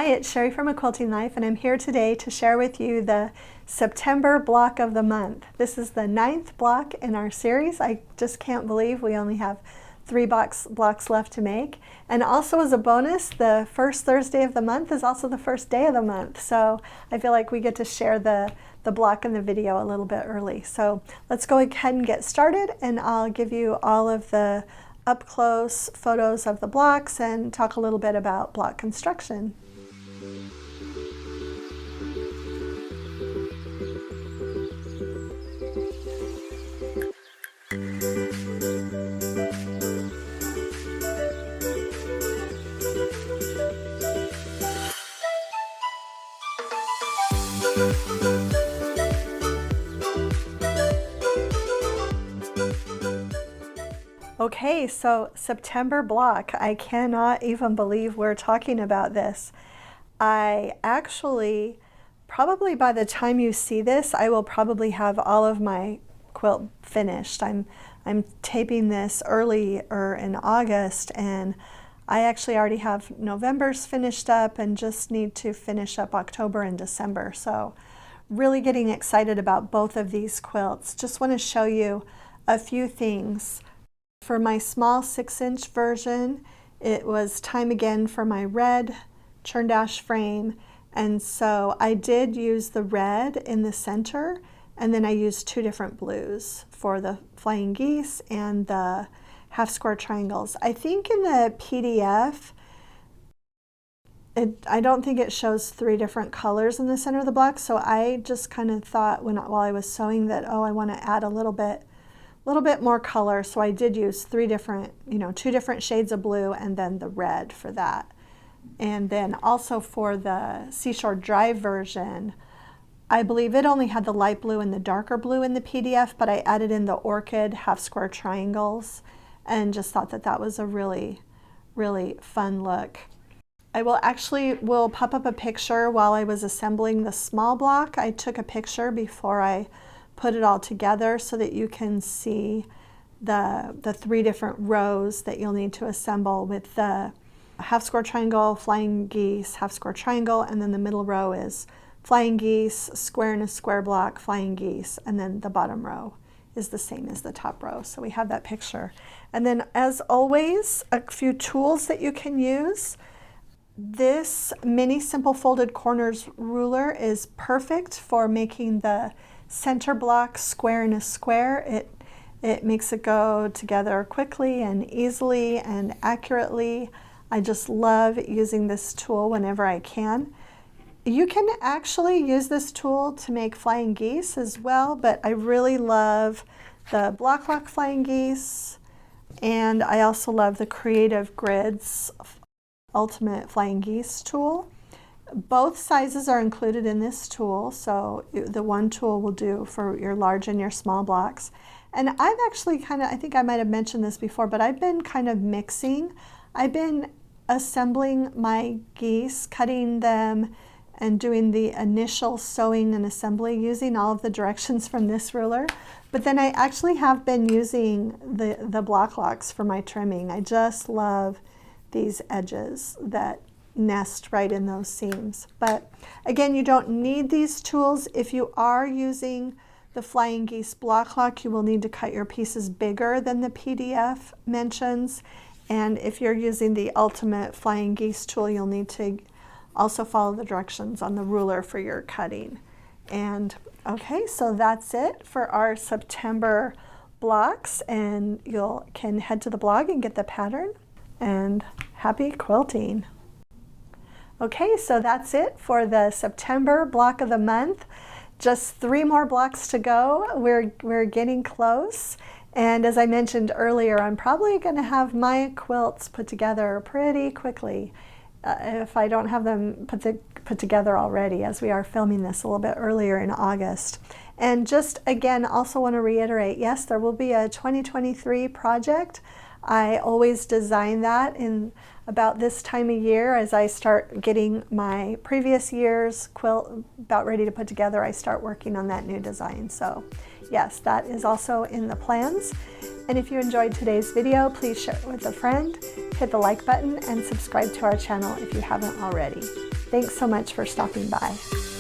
Hi, it's Sherri from Quilting Life, and I'm here today to share with you the September block of the month. This is the 9th block in our series. I just can't believe we only have 3 blocks left to make. And also as a bonus, the first Thursday of the month is also the first day of the month. So I feel like we get to share the block and the video a little bit early. So let's go ahead and get started, and I'll give you all of the up-close photos of the blocks and talk a little bit about block construction. Okay, so September block. I cannot even believe we're talking about this. I actually, probably by the time you see this, I will probably have all of my quilt finished. I'm taping this earlier in August, and I actually already have November's finished up and just need to finish up October and December. So really getting excited about both of these quilts. Just want to show you a few things. For my small 6-inch version, it was time again for my red churned ash frame, and so I did use the red in the center, and then I used 2 different blues for the flying geese and the half square triangles. I think in the PDF, I don't think it shows 3 different colors in the center of the block, so I just kind of thought while I was sewing that, oh, I want to add a little bit more color, so I did use 3 different, 2 different shades of blue and then the red for that. And then also for the Seashore Drive version, I believe it only had the light blue and the darker blue in the PDF, but I added in the orchid half square triangles and just thought that that was a really, really fun look. I will pop up a picture while I was assembling the small block. I took a picture before I put it all together so that you can see the 3 different rows that you'll need to assemble with the half square triangle, flying geese, half square triangle, and then the middle row is flying geese, square in a square block, flying geese, and then the bottom row is the same as the top row. So we have that picture. And then as always, a few tools that you can use. This mini simple folded corners ruler is perfect for making the center block square in a square. It makes it go together quickly and easily and accurately. I just love using this tool whenever I can. You can actually use this tool to make flying geese as well, but I really love the Block Lock flying geese, and I also love the Creative Grids Ultimate Flying Geese tool. Both sizes are included in this tool, so the one tool will do for your large and your small blocks. And I've actually I think I might have mentioned this before, but I've been kind of mixing. I've been assembling my geese, cutting them, and doing the initial sewing and assembly using all of the directions from this ruler. But then I actually have been using the block locks for my trimming. I just love these edges that nest right in those seams. But again, you don't need these tools. If you are using the flying geese block lock, you will need to cut your pieces bigger than the PDF mentions. And if you're using the ultimate flying geese tool, you'll need to also follow the directions on the ruler for your cutting. And okay, so that's it for our September blocks, and you can head to the blog and get the pattern, and happy quilting. Okay, so that's it for the September block of the month. Just 3 more blocks to go. We're getting close. And as I mentioned earlier, I'm probably going to have my quilts put together pretty quickly if I don't have them put together already, as we are filming this a little bit earlier in August. And just again, also want to reiterate, yes, there will be a 2023 project. I always design that in about this time of year. As I start getting my previous year's quilt about ready to put together, I start working on that new design. So yes, that is also in the plans. And if you enjoyed today's video, please share it with a friend, hit the like button, and subscribe to our channel if you haven't already. Thanks so much for stopping by.